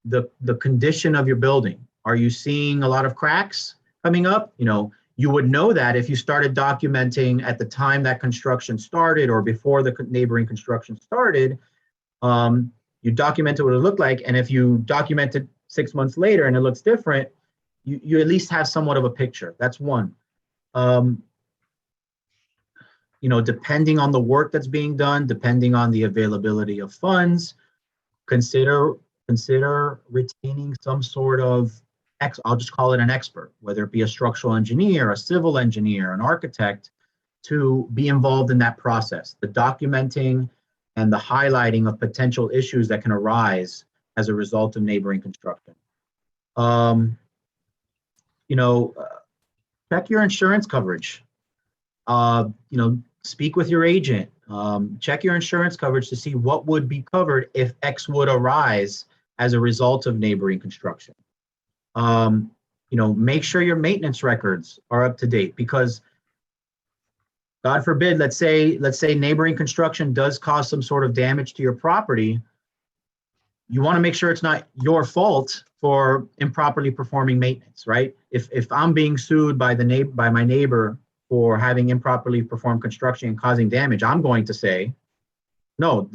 C: the condition of your building. Are you seeing a lot of cracks coming up? You would know that if you started documenting at the time that construction started or before the neighboring construction started. You documented what it looked like, and if you documented 6 months later and it looks different, you at least have somewhat of a picture. That's one. Depending on the work that's being done, depending on the availability of funds, consider retaining some sort of, I'll just call it an expert, whether it be a structural engineer, a civil engineer, an architect, to be involved in that process, the documenting and the highlighting of potential issues that can arise as a result of neighboring construction. Check your insurance coverage. Speak with your agent. Check your insurance coverage to see what would be covered if X would arise as a result of neighboring construction. Make sure your maintenance records are up to date, because God forbid, let's say neighboring construction does cause some sort of damage to your property. You want to make sure it's not your fault for improperly performing maintenance, right? If I'm being sued by my neighbor for having improperly performed construction and causing damage, I'm going to say, no,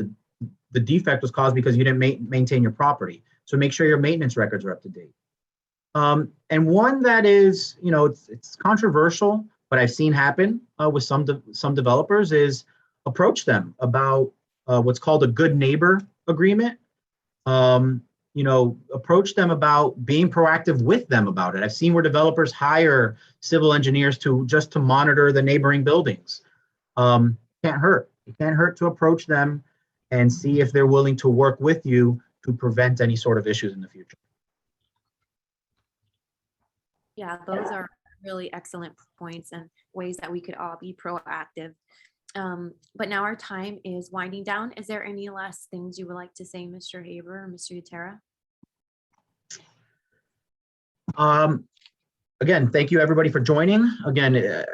C: the defect was caused because you didn't maintain your property. So make sure your maintenance records are up to date. And one that is, it's controversial, what I've seen happen with some developers is approach them about what's called a good neighbor agreement. Approach them about being proactive with them about it. I've seen where developers hire civil engineers to monitor the neighboring buildings. Can't hurt. It can't hurt to approach them and see if they're willing to work with you to prevent any sort of issues in the future.
A: Yeah, those are really excellent points and ways that we could all be proactive. But now our time is winding down. Is there any last things you would like to say, Mr. Haber or Mr. Utera?
C: Again, thank you everybody for joining. Again,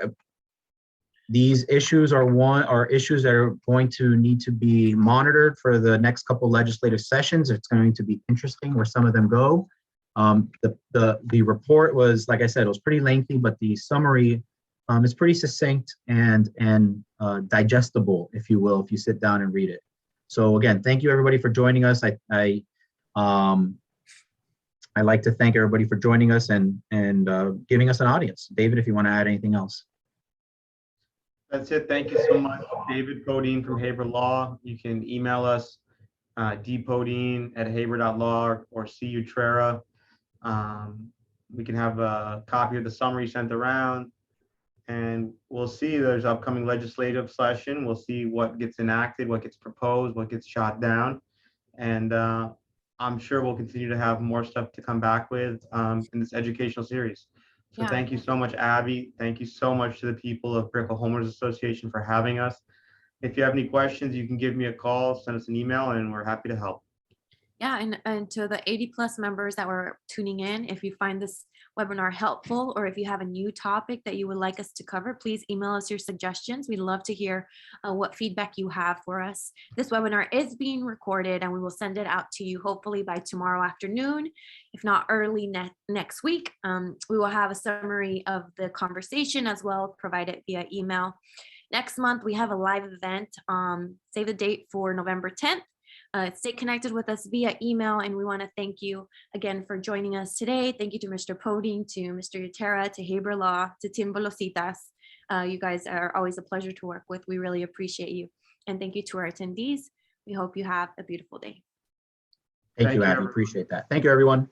C: these issues are issues that are going to need to be monitored for the next couple legislative sessions. It's going to be interesting where some of them go. The report was, like I said, it was pretty lengthy, but the summary is pretty succinct and digestible, if you will, if you sit down and read it. So again, thank you everybody for joining us. I'd like to thank everybody for joining us and giving us an audience. David, if you want to add anything else.
B: That's it. Thank you so much. David Podine from Haber Law. You can email us dpodine@haber.law or cutrera. We can have a copy of the summary sent around, and we'll see. There's upcoming legislative session. We'll see what gets enacted, what gets proposed, what gets shot down. And I'm sure we'll continue to have more stuff to come back with in this educational series. So
A: Yeah.
B: Thank you so much, Abby. Thank you so much to the people of Brickell Homeowners Association for having us. If you have any questions, you can give me a call, send us an email, and we're happy to help.
A: Yeah, and to the 80+ members that were tuning in, if you find this webinar helpful, or if you have a new topic that you would like us to cover, please email us your suggestions. We'd love to hear what feedback you have for us. This webinar is being recorded, and we will send it out to you hopefully by tomorrow afternoon, if not early next week. We will have a summary of the conversation as well, provided via email. Next month, we have a live event. Save the date for November 10th. Stay connected with us via email, and we want to thank you again for joining us today. Thank you to Mr. Podine, to Mr. Utera, to Haber Law, to Tim Velocitas. You guys are always a pleasure to work with. We really appreciate you. And thank you to our attendees. We hope you have a beautiful day.
C: Thank you, Abby. Appreciate that. Thank you, everyone.